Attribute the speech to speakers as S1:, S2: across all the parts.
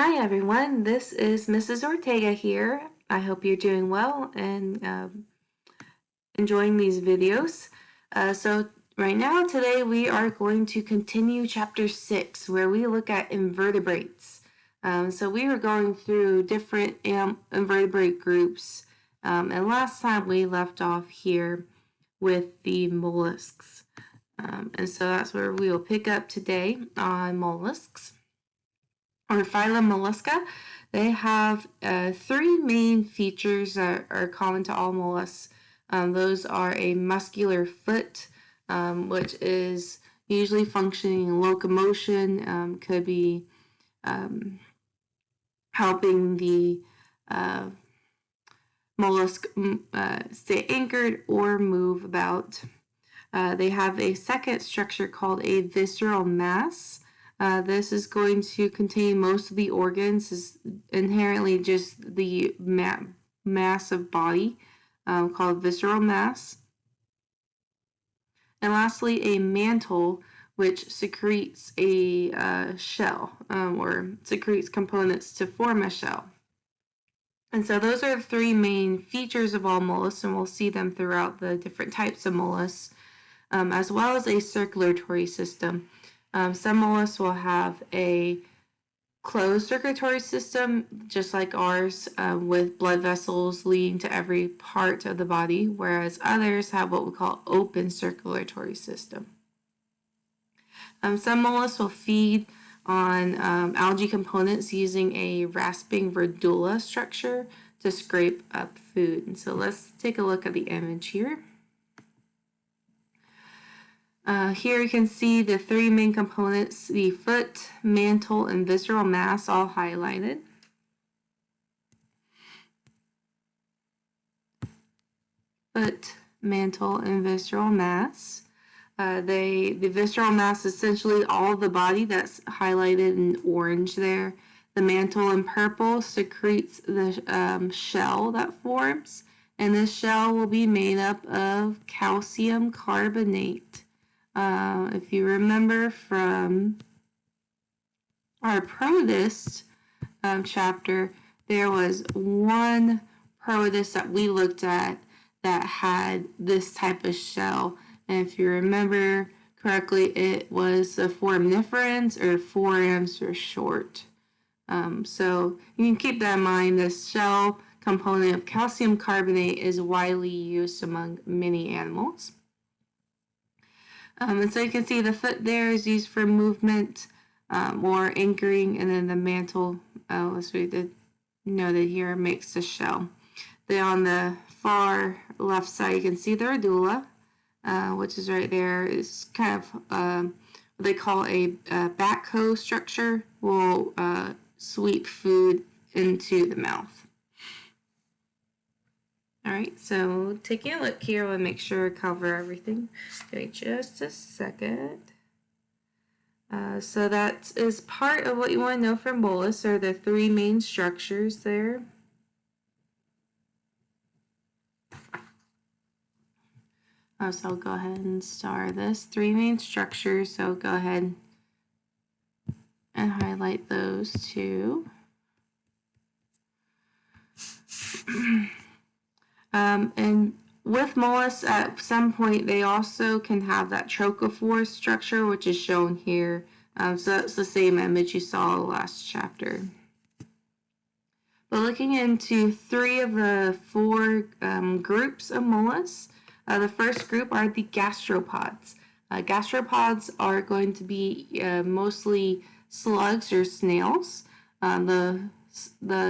S1: Hi everyone, this is Mrs. Ortega here. I hope you're doing well and enjoying these videos. So right now, today, we are going to continue chapter 6 where we look at invertebrates. So we were going through different invertebrate groups, and last time we left off here with the molluscs. And so that's where we will pick up today on molluscs. Or phylum Mollusca. They have three main features that are common to all mollusks. Those are a muscular foot, which is usually functioning in locomotion, could be helping the mollusk stay anchored or move about. They have a second structure called a visceral mass. This is going to contain most of the organs, is inherently just the mass of body, called visceral mass. And lastly, a mantle, which secretes a shell, or secretes components to form a shell. And so those are the three main features of all mollusks, and we'll see them throughout the different types of mollusks, as well as a circulatory system. Some mollusks will have a closed circulatory system, just like ours, with blood vessels leading to every part of the body, whereas others have what we call open circulatory system. Some mollusks will feed on algae components using a rasping radula structure to scrape up food. And so let's take a look at the image here. Here you can see the three main components, the foot, mantle, and visceral mass, all highlighted. Foot, mantle, and visceral mass. The visceral mass is essentially all of the body that's highlighted in orange there. The mantle in purple secretes the shell that forms, and this shell will be made up of calcium carbonate. If you remember from our protist chapter, there was one protist that we looked at that had this type of shell. And if you remember correctly, it was the foraminiferans, or forams for short. So you can keep that in mind. The shell component of calcium carbonate is widely used among many animals. And so you can see the foot there is used for movement or anchoring, and then the mantle, as we did noted here, makes the shell. Then on the far left side, you can see the radula, which is right there. It's kind of what they call a backhoe structure, will sweep food into the mouth. All right, so taking a look here, we'll make sure to cover everything. Give me just a second. So that is part of what you want to know from mollusks, are the three main structures there. So I'll go ahead and star this. Three main structures, so go ahead and highlight those two. And with mollusks, at some point, they also can have that trochophore structure, which is shown here. So that's the same image you saw last chapter. But looking into three of the four groups of mollusks, the first group are the gastropods. Gastropods are going to be mostly slugs or snails. The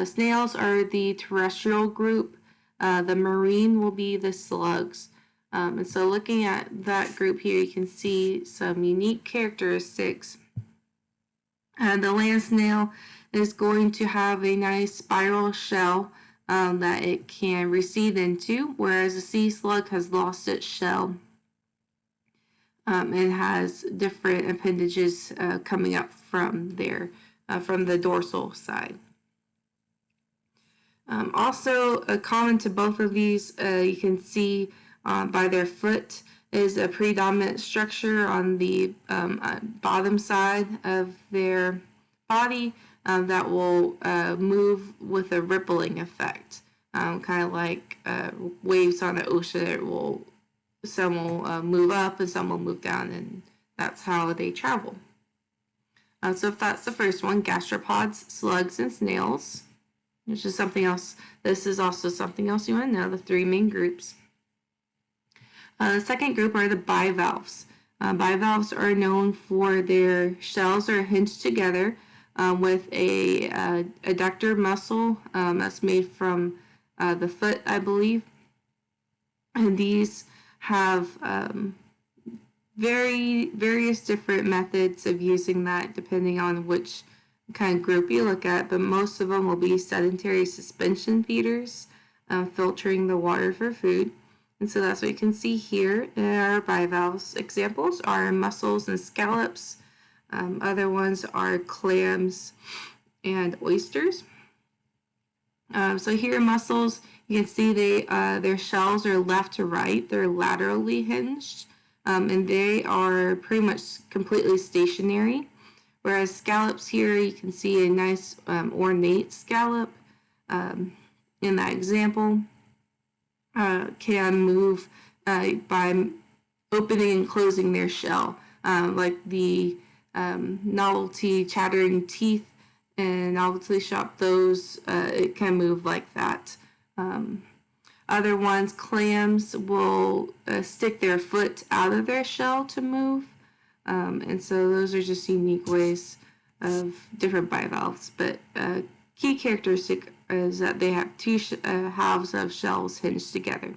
S1: snails are the terrestrial group. The marine will be the slugs. And so looking at that group here, you can see some unique characteristics. The land snail is going to have a nice spiral shell that it can recede into, whereas the sea slug has lost its shell. It has different appendages coming up from there, from the dorsal side. Also, common to both of these, you can see by their foot, is a predominant structure on the bottom side of their body that will move with a rippling effect, kind of like waves on the ocean. Some will move up and some will move down, and that's how they travel. So if that's the first one, gastropods, slugs, and snails, which is something else. This is also something else you want to know, the three main groups. The second group are the bivalves. Bivalves are known for their shells are hinged together with a adductor muscle that's made from the foot, I believe. And these have various different methods of using that depending on which kind of group you look at, but most of them will be sedentary suspension feeders, filtering the water for food. And so that's what you can see here in our bivalves. Examples are mussels and scallops. Other ones are clams and oysters. So here mussels, you can see their shells are left to right. They're laterally hinged. And they are pretty much completely stationary. Whereas scallops here, you can see a nice ornate scallop in that example. Can move by opening and closing their shell, like the novelty chattering teeth in novelty shop. Those it can move like that. Other ones, clams, will stick their foot out of their shell to move. And so those are just unique ways of different bivalves. But key characteristic is that they have two halves of shells hinged together.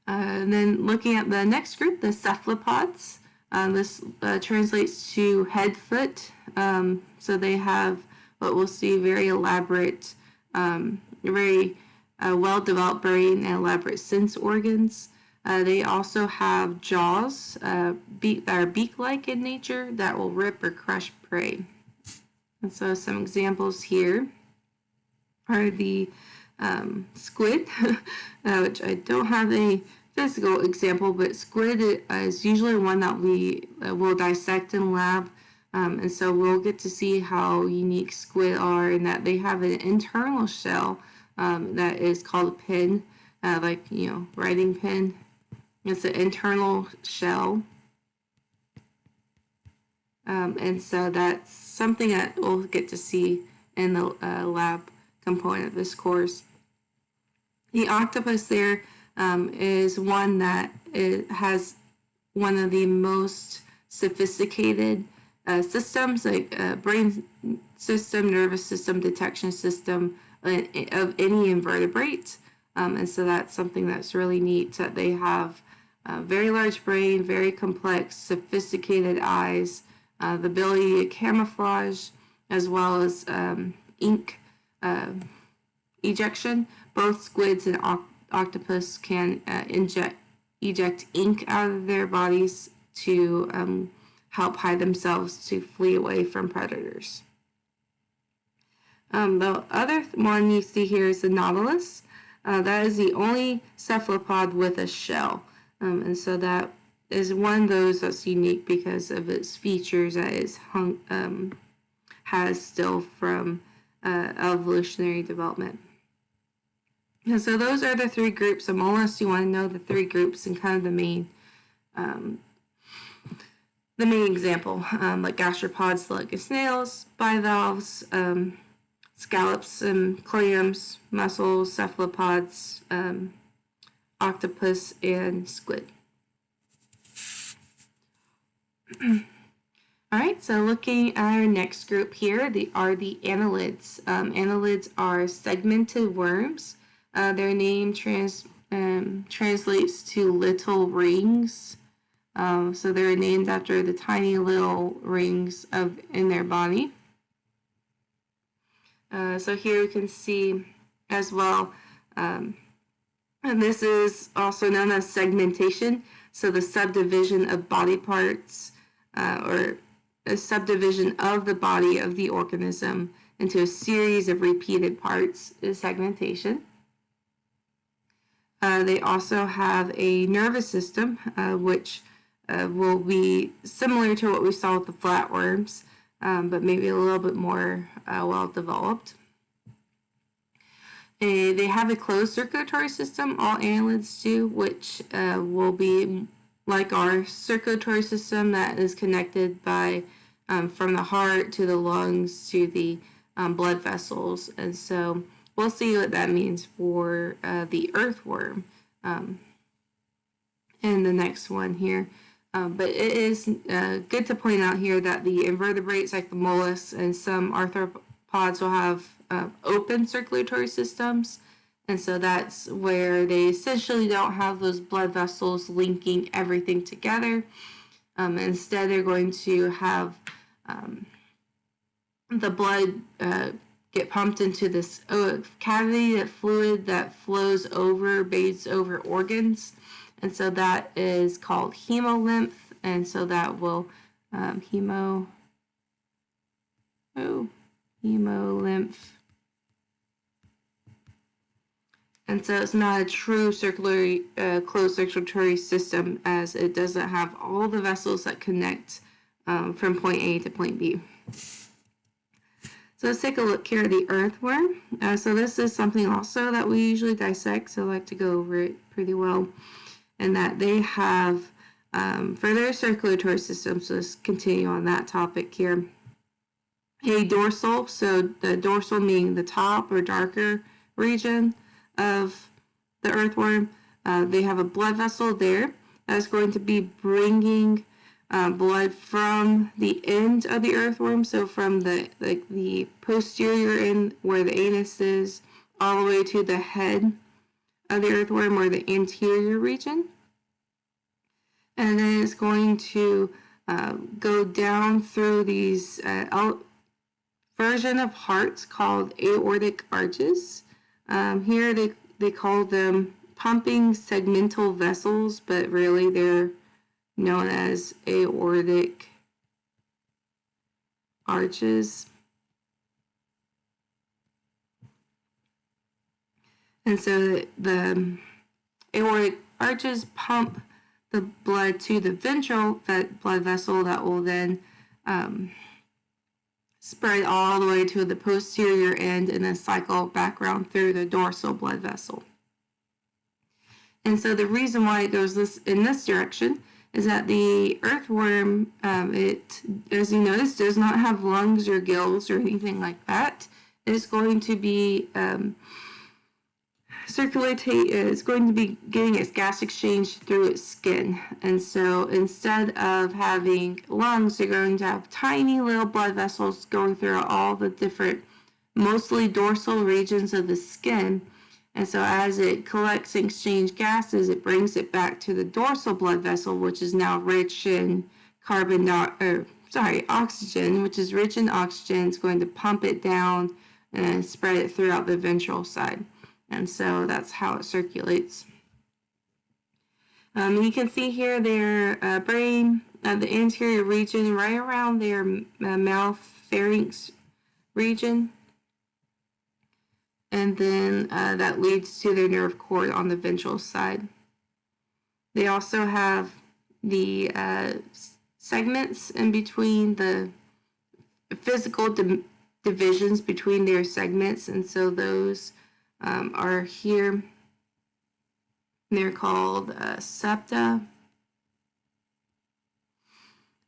S1: And then looking at the next group, the cephalopods. This translates to head foot. So they have what we'll see very elaborate, very well-developed brain and elaborate sense organs. They also have jaws that are beak-like in nature that will rip or crush prey. And so some examples here are the squid, which I don't have a physical example, but squid is usually one that we will dissect in lab. And so we'll get to see how unique squid are in that they have an internal shell that is called a pin, like, writing pin. It's an internal shell. And so that's something that we'll get to see in the lab component of this course. The octopus there is one that has one of the most sophisticated systems, like brain system, nervous system, detection system of any invertebrate. And so that's something that's really neat, that they have a very large brain, very complex, sophisticated eyes, the ability to camouflage, as well as ink ejection. Both squids and octopus can eject ink out of their bodies to help hide themselves, to flee away from predators. The other one you see here is the nautilus. That is the only cephalopod with a shell. And so that is one of those that's unique because of its features that is has still from evolutionary development. And so those are the three groups of mollusks. You want to know the three groups and kind of the main example, like gastropods, slug and snails, bivalves, scallops and clams, mussels, cephalopods, octopus, and squid. All right, so looking at our next group here, are the annelids. Annelids are segmented worms. Their name translates to little rings. So they're named after the tiny little rings in their body. So here we can see as well, and this is also known as segmentation. So the subdivision of body parts, or a subdivision of the body of the organism into a series of repeated parts is segmentation. They also have a nervous system, which will be similar to what we saw with the flatworms. but maybe a little bit more well developed. They have a closed circulatory system, all annelids do, which will be like our circulatory system that is connected by from the heart to the lungs to the blood vessels. And so we'll see what that means for the earthworm in the next one here. But it is good to point out here that the invertebrates, like the molluscs and some arthropods, will have open circulatory systems. And so that's where they essentially don't have those blood vessels linking everything together. Instead, they're going to have the blood get pumped into this cavity, that fluid that flows over, bathes over organs. And so that is called hemolymph. And so that will hemolymph. And so it's not a true circulatory, closed circulatory system, as it doesn't have all the vessels that connect from point A to point B. So let's take a look here at the earthworm. So this is something also that we usually dissect, so I like to go over it pretty well. And that they have, for their circulatory system, so let's continue on that topic here, a dorsal, so the dorsal meaning the top or darker region of the earthworm. They have a blood vessel there that's going to be bringing blood from the end of the earthworm, so from the posterior end where the anus is, all the way to the head of the earthworm, or the anterior region. And then it's going to go down through these version of hearts called aortic arches. Here they call them pumping segmental vessels, but really they're known as aortic arches. And so the aortic arches pump the blood to the ventral blood vessel that will then spread all the way to the posterior end and then cycle back around through the dorsal blood vessel. And so the reason why it goes in this direction is that the earthworm, it, as you notice, does not have lungs or gills or anything like that. It's going to be it's going to be getting its gas exchange through its skin. And so instead of having lungs, they're going to have tiny little blood vessels going through all the different, mostly dorsal regions of the skin. And so as it collects and exchanges gases, it brings it back to the dorsal blood vessel, which is now rich in oxygen, which is rich in oxygen. It's going to pump it down and spread it throughout the ventral side. And so that's how it circulates. You can see here their brain, the anterior region, right around their mouth pharynx region. And then that leads to their nerve cord on the ventral side. They also have the segments in between, the physical divisions between their segments, and so those are here. They're called septa.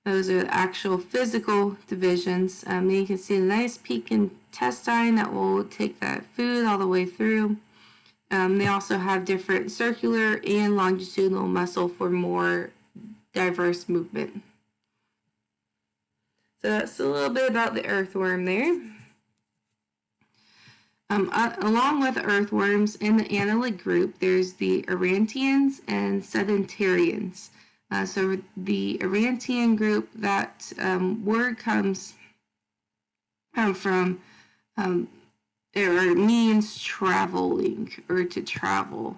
S1: Those are the actual physical divisions. You can see a nice peak intestine that will take that food all the way through. They also have different circular and longitudinal muscle for more diverse movement. So that's a little bit about the earthworm there. Along with earthworms in the annelid group, there's the Arantians and Sedentarians. So the Arantian group, that word comes from, it means traveling or to travel.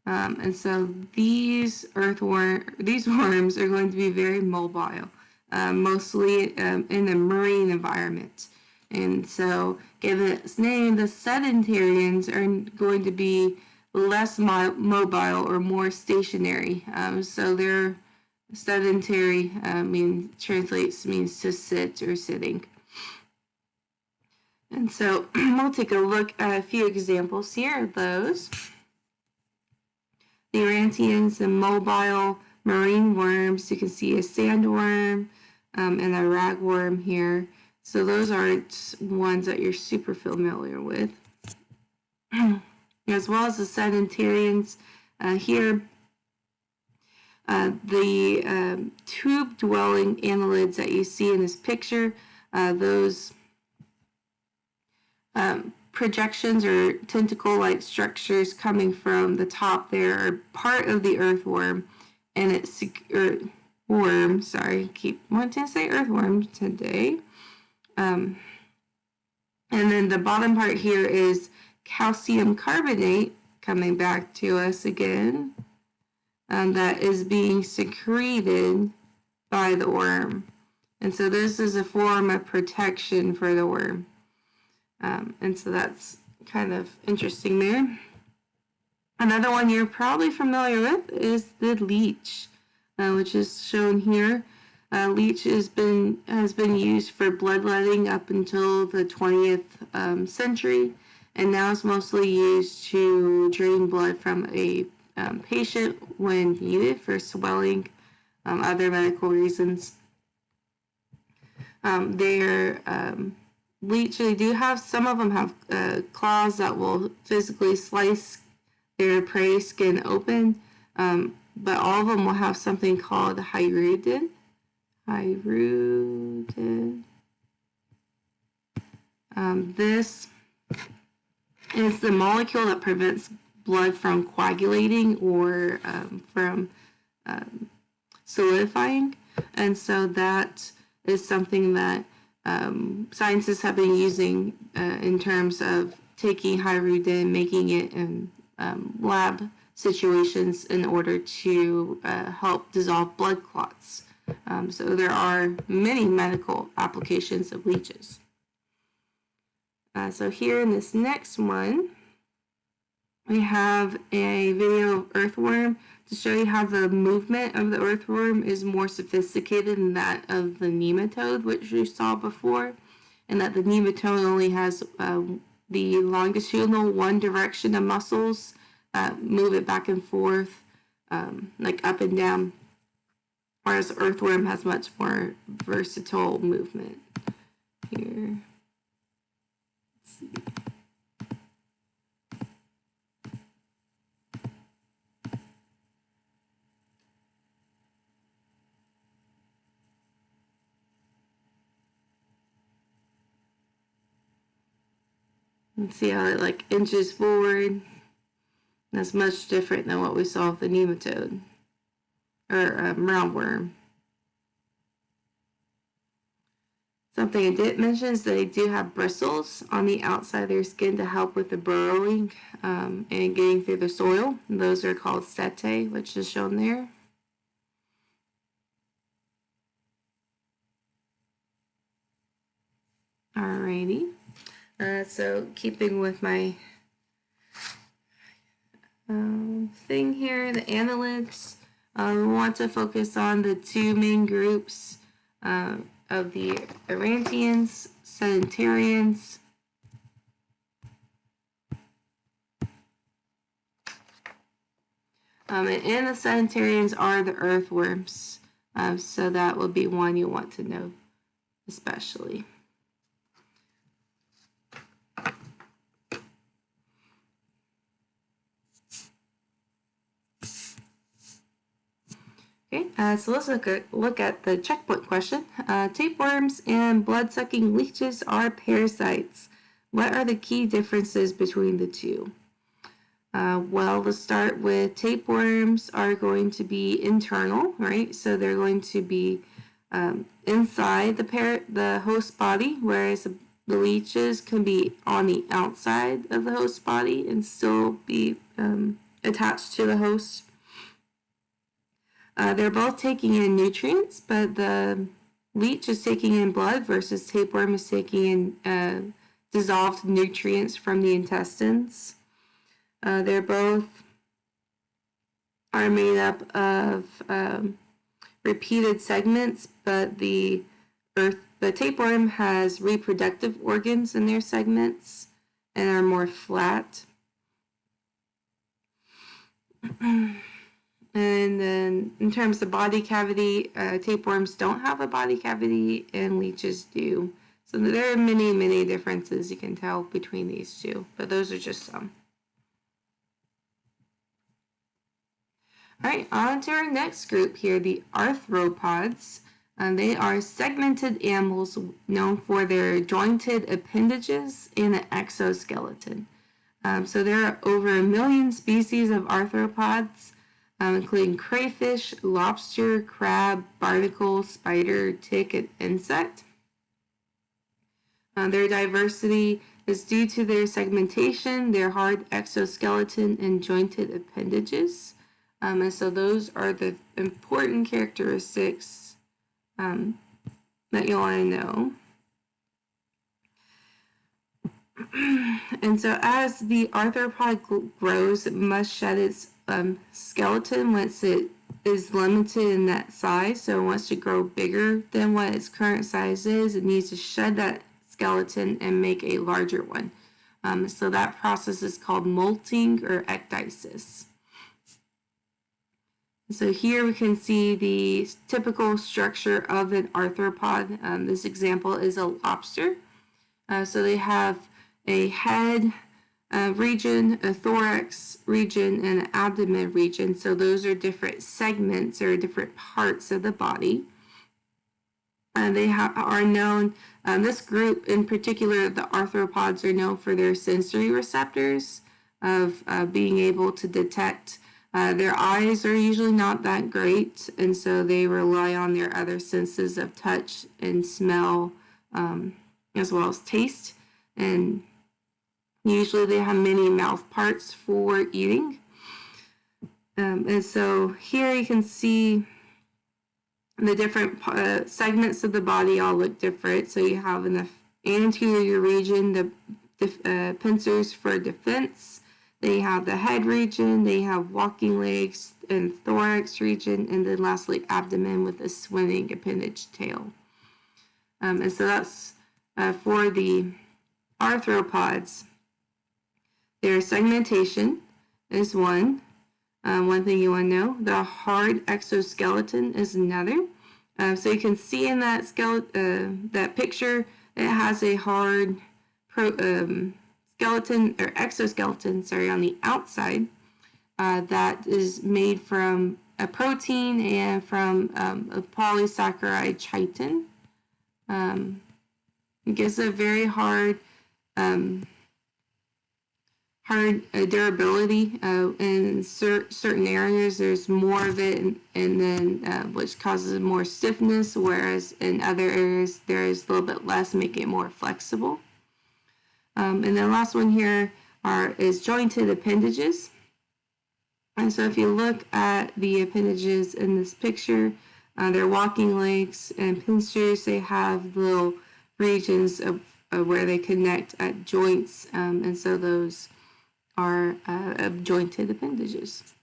S1: And so these worms are going to be very mobile, mostly in the marine environment. And so, given its name, the sedentarians are going to be less mobile or more stationary. So they're Sedentary means to sit or sitting. And so we'll take a look at a few examples here of those. The Atlanteans and mobile marine worms. You can see a sandworm and a ragworm here. So those aren't ones that you're super familiar with. As well as the sedentarians here. The tube-dwelling annelids that you see in this picture, those projections or tentacle-like structures coming from the top there are part of the earthworm, and it's worm. Sorry, keep wanting to say earthworm today. And then the bottom part here is calcium carbonate coming back to us again. That is being secreted by the worm. And so this is a form of protection for the worm. And so that's kind of interesting there. Another one you're probably familiar with is the leech, which is shown here. Leech has been used for bloodletting up until the 20th century, and now is mostly used to drain blood from a patient when needed for swelling, other medical reasons. Leech, they do have, some of them have claws that will physically slice their prey skin open, but all of them will have something called hyrudin. This is the molecule that prevents blood from coagulating or from solidifying, and so that is something that scientists have been using in terms of taking hyrudin, making it in lab situations in order to help dissolve blood clots. So there are many medical applications of leeches. So here in this next one, we have a video of earthworm to show you how the movement of the earthworm is more sophisticated than that of the nematode, which we saw before, and that the nematode only has the longitudinal one direction of muscles, move it back and forth, like up and down, whereas the earthworm has much more versatile movement. Here, let's see. And see how it like inches forward. That's much different than what we saw with the nematode or roundworm. Something I didn't mention is they do have bristles on the outside of their skin to help with the burrowing and getting through the soil. And those are called setae, which is shown there. Alrighty. So keeping with my thing here, the annelids, we want to focus on the two main groups of the Atlanteans, sedentarians, and in the sedentarians are the earthworms. So that would be one you want to know especially. Okay, so let's look at the checkpoint question. Tapeworms and blood-sucking leeches are parasites. What are the key differences between the two? Well, let's start with tapeworms are going to be internal, right? So they're going to be inside the host body, whereas the leeches can be on the outside of the host body and still be attached to the host. They're both taking in nutrients, but the leech is taking in blood versus tapeworm is taking in dissolved nutrients from the intestines. They're both are made up of repeated segments, but the tapeworm has reproductive organs in their segments and are more flat. And then in terms of body cavity, tapeworms don't have a body cavity and leeches do. So there are many, many differences you can tell between these two, but those are just some. All right, on to our next group here, the arthropods. They are segmented animals known for their jointed appendages and an exoskeleton. So there are over 1 million species of arthropods, including crayfish, lobster, crab, barnacle, spider, tick, and insect. Their diversity is due to their segmentation, their hard exoskeleton, and jointed appendages. And so those are the important characteristics that you'll want to know. And so as the arthropod grows, it must shed its skeleton once it is limited in that size. So it wants to grow bigger than what its current size is. It needs to shed that skeleton and make a larger one. So that process is called molting or ecdysis. So here we can see the typical structure of an arthropod. This example is a lobster. So they have a head region, a thorax region, and an abdomen region. So those are different segments or different parts of the body. They are known, this group in particular, the arthropods, are known for their sensory receptors of being able to detect. Their eyes are usually not that great, and so they rely on their other senses of touch and smell, as well as taste. And usually they have many mouth parts for eating. And so here you can see the different segments of the body all look different. So you have in the anterior region the pincers for defense. They have the head region, they have walking legs and thorax region, and then lastly abdomen with a swimming appendage tail. And so that's for the arthropods. Their segmentation is one. One thing you want to know. The hard exoskeleton is another. So you can see in that that picture, it has a hard skeleton or exoskeleton, on the outside that is made from a protein and from a polysaccharide chitin. It gives a very hard durability. In certain areas, there's more of it, and then which causes more stiffness, whereas in other areas there is a little bit less, making it more flexible. And the last one here is jointed appendages. And so if you look at the appendages in this picture, they're walking legs and pincers. They have little regions of where they connect at joints, and so those are jointed appendages.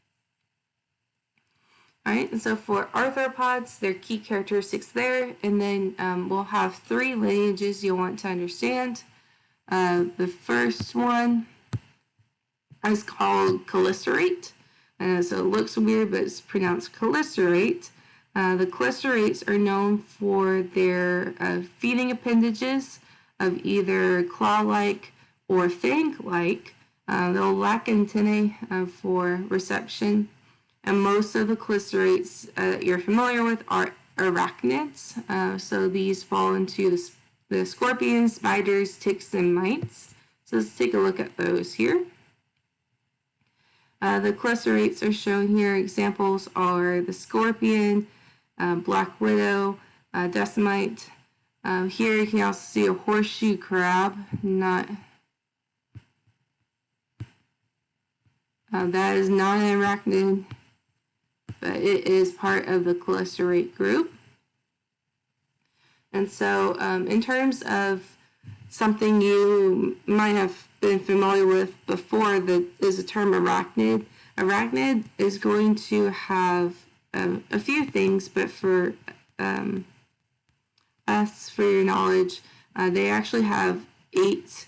S1: All right, and so for arthropods, their key characteristics there, and then we'll have 3 lineages you'll want to understand. The first one is called chelicerate. So it looks weird, but it's pronounced chelicerate. The chelicerates are known for their feeding appendages of either claw-like or fang-like. They'll lack antennae for reception. And most of the chelicerates that you're familiar with are arachnids. So these fall into the scorpions, spiders, ticks, and mites. So let's take a look at those here. The chelicerates are shown here. Examples are the scorpion, black widow, decimite. Here you can also see a horseshoe crab. That is not an arachnid, but it is part of the chelicerate group. And so in terms of something you might have been familiar with before, that is the term arachnid. Arachnid is going to have a few things, but for us, for your knowledge, they actually have 8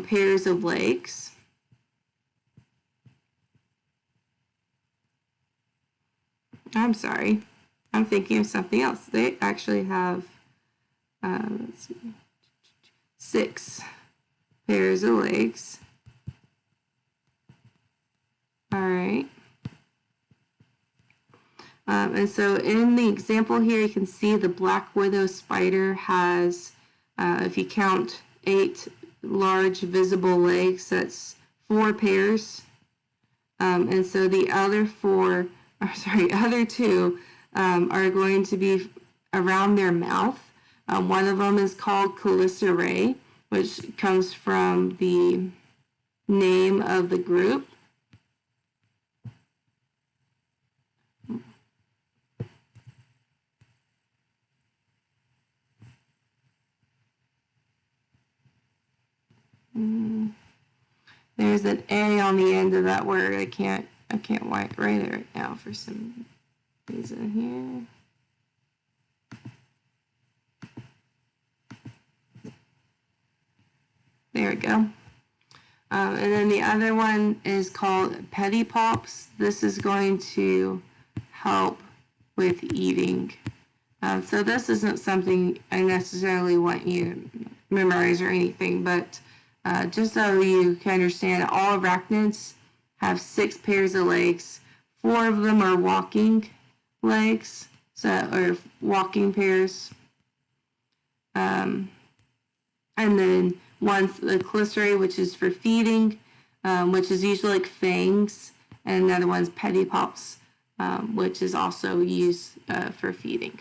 S1: pairs of legs. I'm sorry, I'm thinking of something else. They actually have, let's see, 6 pairs of legs. All right. And so in the example here, you can see the black widow spider has, if you count 8 large visible legs, that's 4 pairs. And so the other other 2 are going to be around their mouth. One of them is called Crustacea, which comes from the name of the group. There's an A on the end of that word. I can't write it right now for some reason here. There we go. And then the other one is called pedipalps. This is going to help with eating. So this isn't something I necessarily want you to memorize or anything, but just so you can understand, all arachnids have 6 pairs of legs. 4 of them are walking legs, or walking pairs. And then one's the Crustacea, which is for feeding, which is usually like fangs, and another one's pedipalps, which is also used for feeding.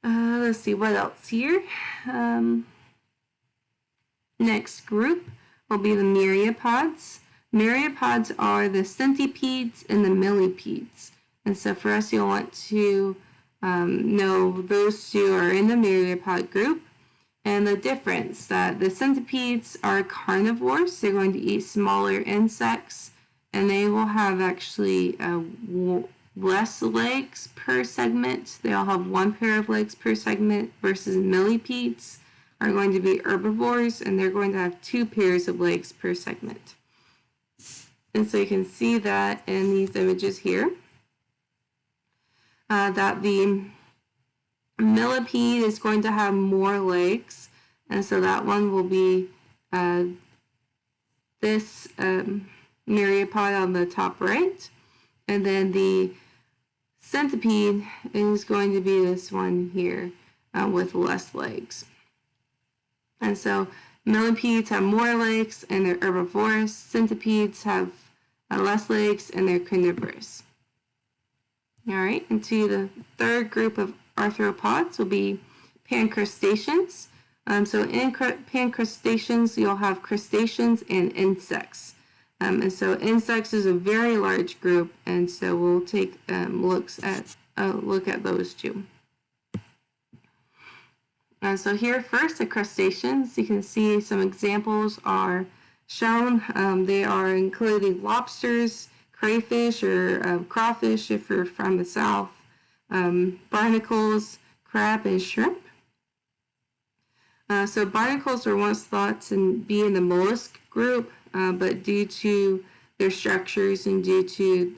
S1: Let's see what else here. Next group will be the myriapods. Myriapods are the centipedes and the millipedes. And so for us, you'll want to know those 2 are in the myriapod group. And the difference that the centipedes are carnivores. They're going to eat smaller insects, and they will have actually less legs per segment. They all have 1 pair of legs per segment, versus millipedes are going to be herbivores, and they're going to have 2 pairs of legs per segment. And so you can see that in these images here, that the millipede is going to have more legs, and so that one will be this myriapod on the top right, and then the centipede is going to be this one here with less legs. And so millipedes have more legs and they're herbivorous. Centipedes have less legs and they're carnivorous. All right, and to the third group of arthropods will be pancrustaceans. So in pancrustaceans, you'll have crustaceans and insects. And so insects is a very large group, and so we'll take look at those 2. So here first, the crustaceans. You can see some examples are shown. They are including lobsters, crayfish or crawfish if you're from the south, barnacles, crab, and shrimp. So barnacles were once thought to be in the mollusk group, but due to their structures and due to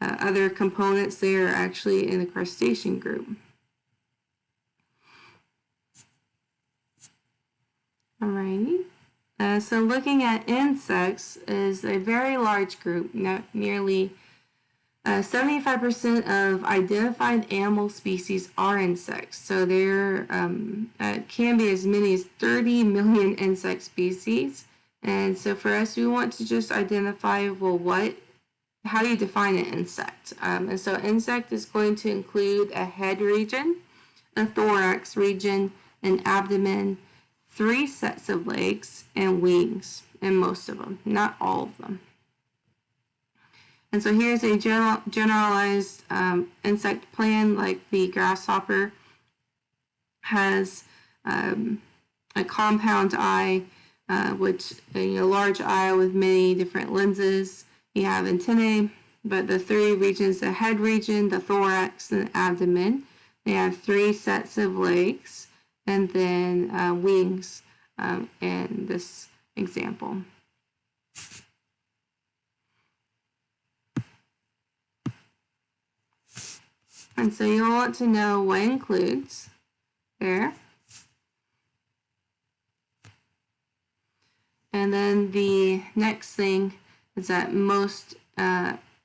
S1: other components, they are actually in the crustacean group. Alrighty. So looking at insects is a very large group. Nearly 75% of identified animal species are insects. So there can be as many as 30 million insect species. And so for us, we want to just identify, well, how do you define an insect? And so insect is going to include a head region, a thorax region, an abdomen, 3 sets of legs, and wings, and most of them, not all of them. And so here's a generalized insect plan, like the grasshopper has a compound eye, which a large eye with many different lenses. You have antennae, but the three regions, the head region, the thorax, and the abdomen, they have 3 sets of legs, and then wings in this example. And so you'll want to know what includes there. And then the next thing is that most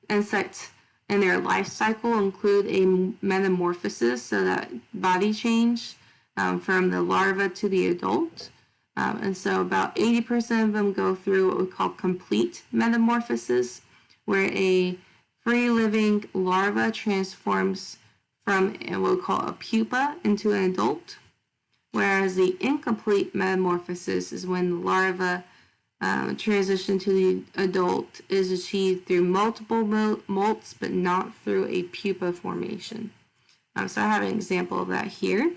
S1: insects in their life cycle include a metamorphosis, so that body change from the larva to the adult. And so about 80% of them go through what we call complete metamorphosis, where a free-living larva transforms from what we call a pupa into an adult, whereas the incomplete metamorphosis is when the larva transition to the adult is achieved through multiple molts, but not through a pupa formation. So I have an example of that here.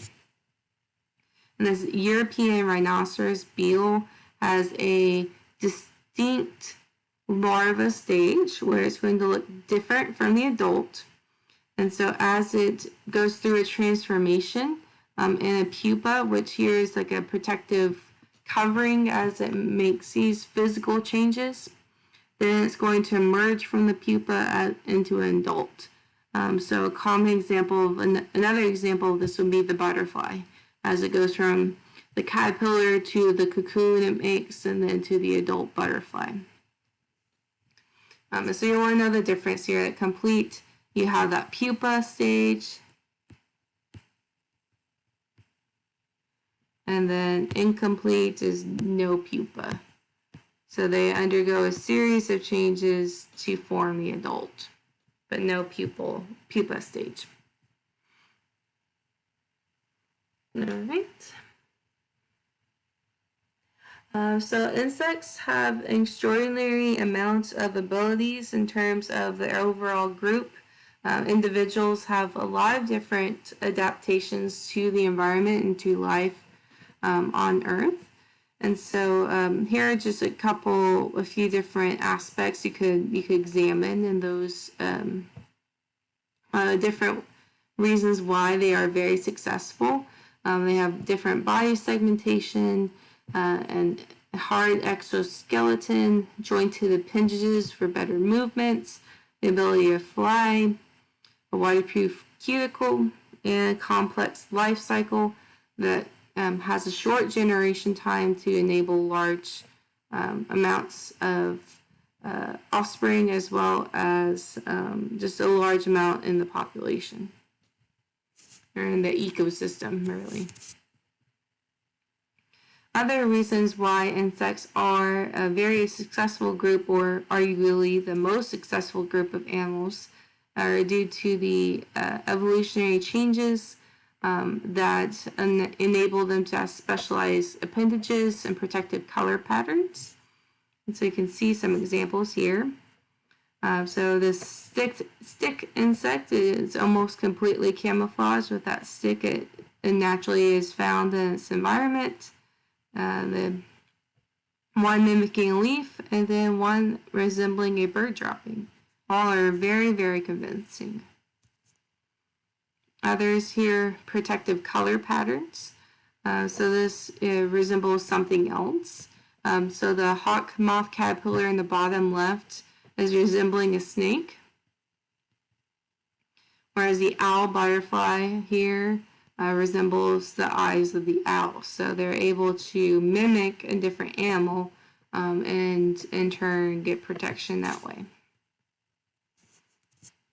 S1: And this European rhinoceros BIOL has a distinct larva stage where it's going to look different from the adult. And so as it goes through a transformation in a pupa, which here is like a protective covering as it makes these physical changes, then it's going to emerge from the pupa into an adult. So a common example of another example of this would be the butterfly, as it goes from the caterpillar to the cocoon it makes, and then to the adult butterfly. So you want to know the difference here. At complete, you have that pupa stage, and then incomplete is no pupa. So they undergo a series of changes to form the adult, but no pupa stage. All right. So insects have extraordinary amounts of abilities in terms of the overall group. Individuals have a lot of different adaptations to the environment and to life on Earth. And so here are just a few different aspects you could examine, and those different reasons why they are very successful. They have different body segmentation and hard exoskeleton, jointed appendages for better movements, the ability to fly, a waterproof cuticle, and a complex life cycle that has a short generation time to enable large amounts of offspring, as well as just a large amount in the population, or in the ecosystem, really. Other reasons why insects are a very successful group, or arguably the most successful group of animals, are due to the evolutionary changes that enable them to have specialized appendages and protective color patterns. And so you can see some examples here. So this stick insect is almost completely camouflaged with that stick. It naturally is found in its environment. The one mimicking a leaf, and then one resembling a bird dropping. All are very, very convincing. Others here, protective color patterns. So this resembles something else. So the hawk moth caterpillar in the bottom left is resembling a snake, whereas the owl butterfly here resembles the eyes of the owl. So they're able to mimic a different animal and in turn get protection that way.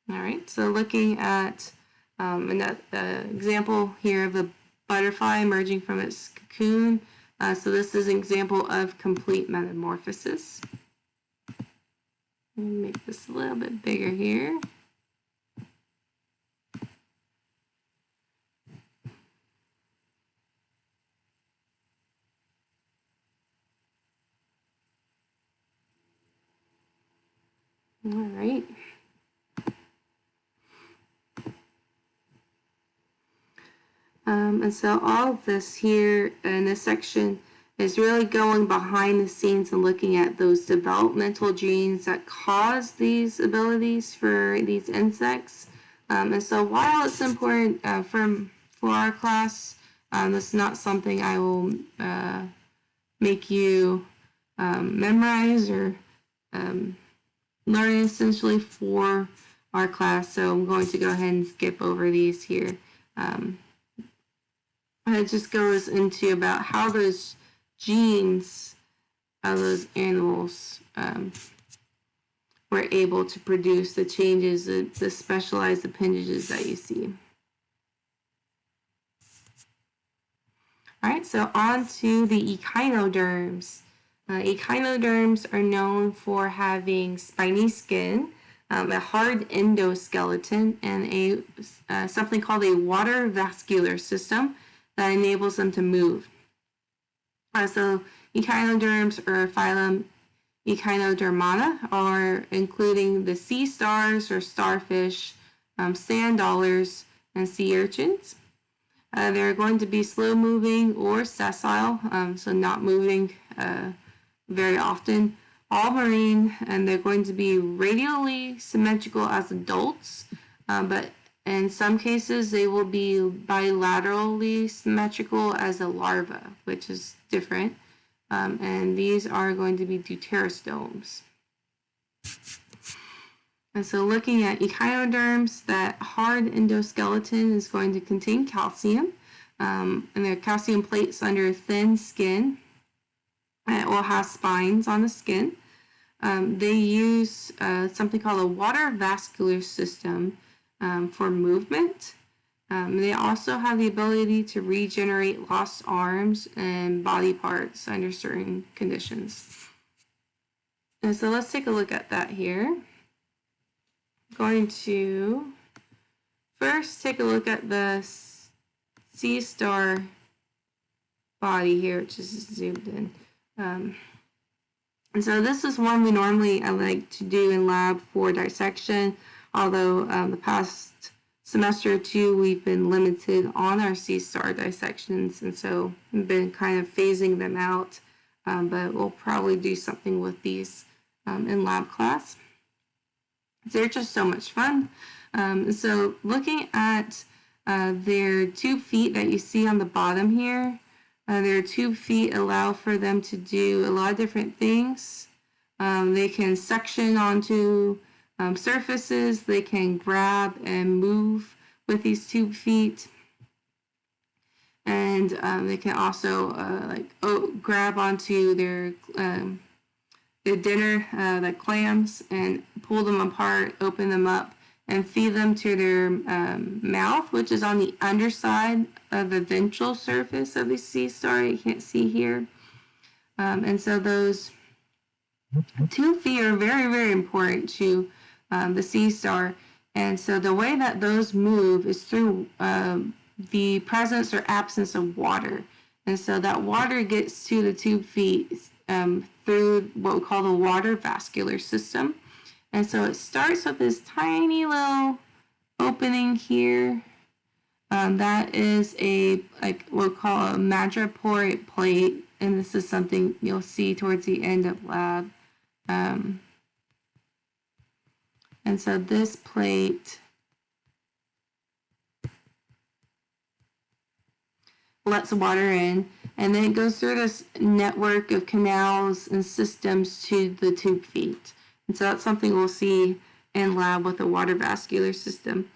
S1: All right, so looking at an example here of a butterfly emerging from its cocoon. So this is an example of complete metamorphosis. Let me make this a little bit bigger here. All right. And so all of this here in this section is really going behind the scenes and looking at those developmental genes that cause these abilities for these insects. And so while it's important for our class, this is not something I will make you memorize or learn essentially for our class. So I'm going to go ahead and skip over these here. It just goes into about how those genes of those animals were able to produce the changes, the specialized appendages that you see. All right, so on to the echinoderms. Echinoderms are known for having spiny skin, a hard endoskeleton, and something called a water vascular system that enables them to move. So echinoderms are phylum Echinodermata, are including the sea stars or starfish, sand dollars, and sea urchins. They're going to be slow moving or sessile, so not moving very often, all marine, and they're going to be radially symmetrical as adults, but in some cases they will be bilaterally symmetrical as a larva, which is different. And these are going to be deuterostomes. And so looking at echinoderms, that hard endoskeleton is going to contain calcium, and there are calcium plates under thin skin, and it will have spines on the skin. They use something called a water vascular system for movement. They also have the ability to regenerate lost arms and body parts under certain conditions. And so let's take a look at that here. I'm going to first take a look at the sea star body here, which is zoomed in. And so this is one I like to do in lab for dissection, although the past semester or two we've been limited on our sea star dissections, and so we've been kind of phasing them out, but we'll probably do something with these in lab class. They're just so much fun. So looking at their tube feet that you see on the bottom here, their tube feet allow for them to do a lot of different things. They can suction onto surfaces, they can grab and move with these tube feet, and they can also grab onto their dinner, like clams, and pull them apart, open them up, and feed them to their mouth, which is on the underside of the ventral surface of the sea star. You can't see here. And so those tube feet are very, very important to the sea star. And so the way that those move is through the presence or absence of water. And so that water gets to the tube feet through what we call the water vascular system. And so it starts with this tiny little opening here. That is what we'll call a madreporic plate. And this is something you'll see towards the end of lab. And so this plate lets water in, and then it goes through this network of canals and systems to the tube feet. And so that's something we'll see in lab with the water vascular system.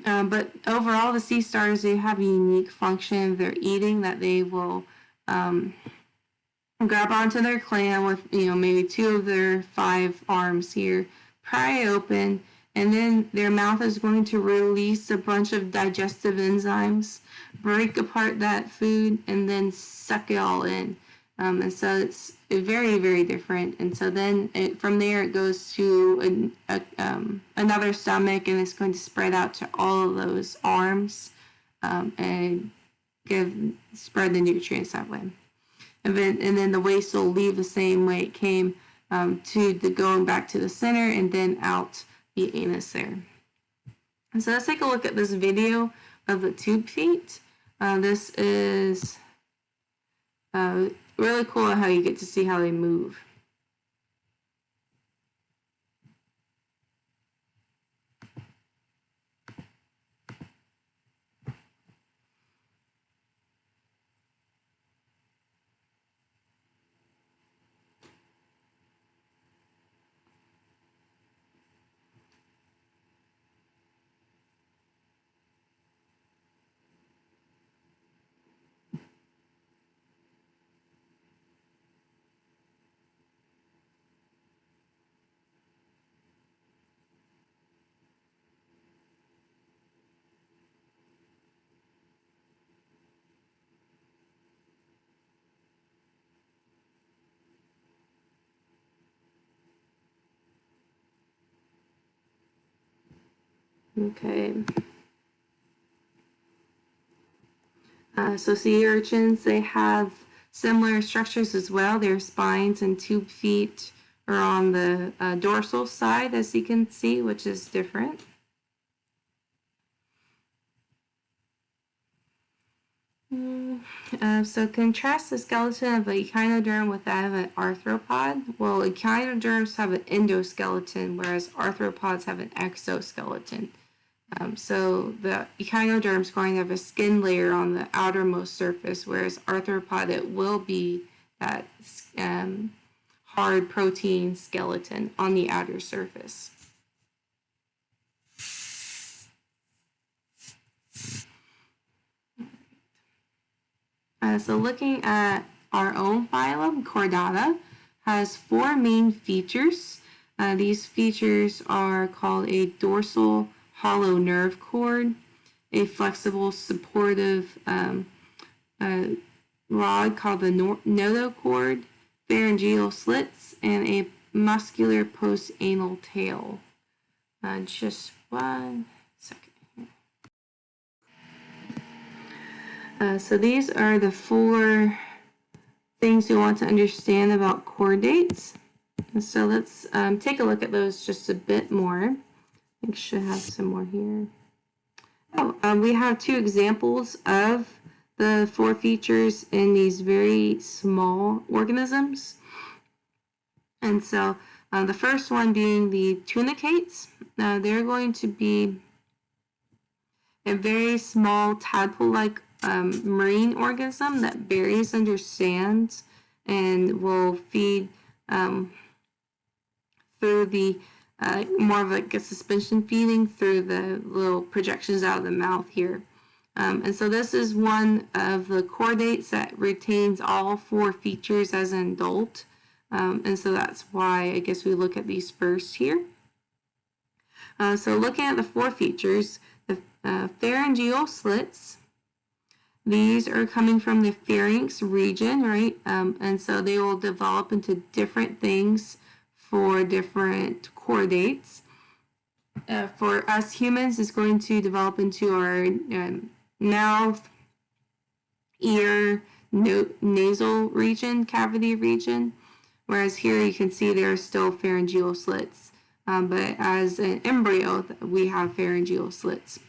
S1: But overall, the sea stars, they have a unique function of their eating, that they will grab onto their clam with, maybe 2 of their 5 arms here, pry open, and then their mouth is going to release a bunch of digestive enzymes, break apart that food, and then suck it all in. And so it's very, very different. And so then from there it goes to another stomach, and it's going to spread out to all of those arms and spread the nutrients that way. And then the waste will leave the same way it came, going back to the center and then out the anus there. And so let's take a look at this video of the tube feet. This is Really cool how you get to see how they move. Okay. So sea urchins, they have similar structures as well. Their spines and tube feet are on the dorsal side, as you can see, which is different. So contrast the skeleton of an echinoderm with that of an arthropod. Well, echinoderms have an endoskeleton, whereas arthropods have an exoskeleton. So the echinoderm is going to have a skin layer on the outermost surface, whereas arthropod, it will be that hard protein skeleton on the outer surface. So looking at our own phylum, Chordata, has 4 main features. These features are called a dorsal hollow nerve cord, a flexible supportive rod called the notochord, pharyngeal slits, and a muscular post-anal tail. Just 1 second. So these are the 4 things you want to understand about chordates. And so let's take a look at those just a bit more. I should have some more here. We have 2 examples of the 4 features in these very small organisms. And so the first one being the tunicates. They're going to be a very small tadpole-like marine organism that buries under sand and will feed through the more of like a suspension feeding through the little projections out of the mouth here. And so this is one of the chordates that retains all 4 features as an adult. And so that's why I guess we look at these first here. So looking at the 4 features, the pharyngeal slits, these are coming from the pharynx region, right? And so they will develop into different things for different chordates. For us humans, it's going to develop into our mouth, ear, nasal region, cavity region. Whereas here you can see there are still pharyngeal slits. But as an embryo, we have pharyngeal slits.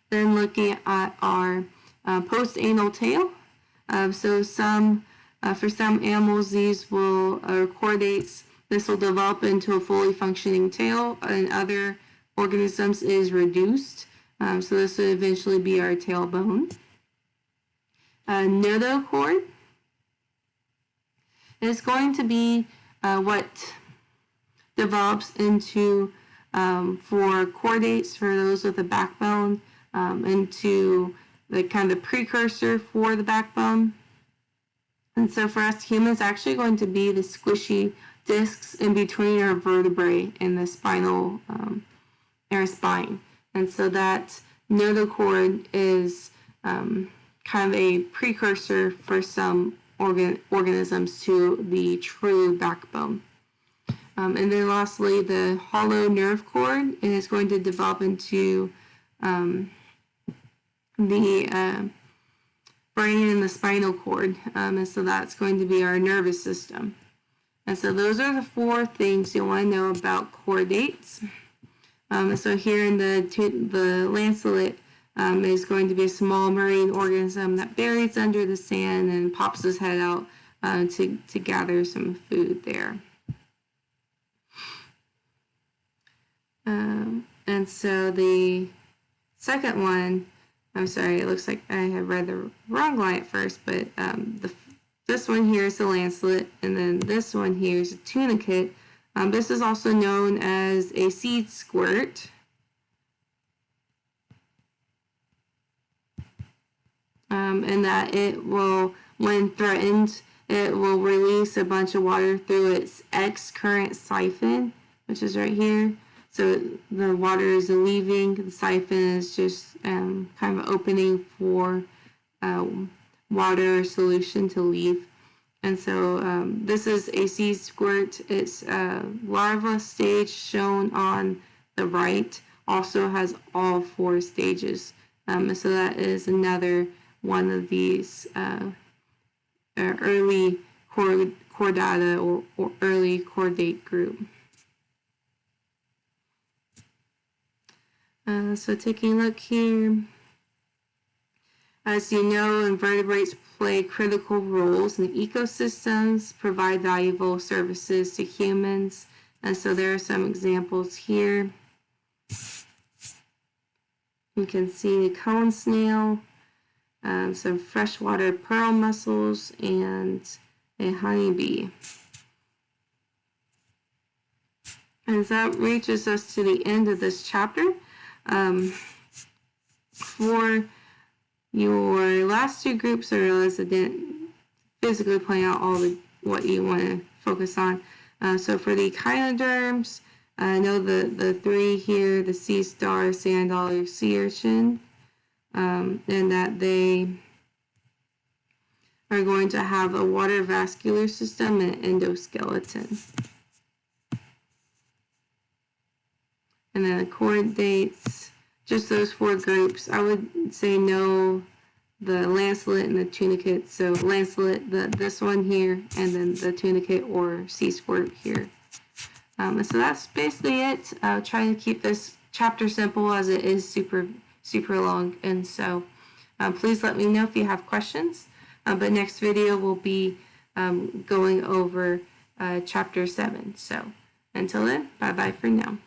S1: Then looking at our post-anal tail. So for some animals, these will, chordates, this will develop into a fully functioning tail. In other organisms, it is reduced. So this will eventually be our tailbone. Notochord is going to be what develops into, for chordates, for those with a backbone, into the kind of precursor for the backbone. And so for us humans, actually going to be the squishy discs in between our vertebrae and the spinal, our spine. And so that notochord is kind of a precursor for some organisms to the true backbone. And then lastly, the hollow nerve cord is going to develop into the brain and the spinal cord. And so that's going to be our nervous system. And so those are the 4 things you want to know about chordates. So here in the lancelet, is going to be a small marine organism that buries under the sand and pops his head out to gather some food there. And so the second one, I'm sorry, it looks like I have read the wrong line at first, but this one here is the lancelet, and then this one here is a tunicate. This is also known as a seed squirt. And that it will, when threatened, it will release a bunch of water through its X-current siphon, which is right here. So the water is leaving, the siphon is just kind of an opening for water solution to leave. And so this is a seed squirt. Its larva stage shown on the right also has all 4 stages. So that is another one of these early Chordata or early chordate group. So taking a look here, as you know, invertebrates play critical roles in ecosystems, provide valuable services to humans, and so there are some examples here. You can see a cone snail, some freshwater pearl mussels, and a honeybee. And that reaches us to the end of this chapter. For your last 2 groups, I realized I didn't physically point out all what you want to focus on. So for the echinoderms, I know the 3 here, the sea star, sand dollar, sea urchin, and that they are going to have a water vascular system and endoskeleton. And then the chordates, just those 4 groups. I would say no, the lancelet and the tunicate. So lancelet, this one here, and then the tunicate or sea squirt here. And so that's basically it. I'll try to keep this chapter simple as it is super long. And so please let me know if you have questions. But next video will be going over chapter 7. So until then, bye-bye for now.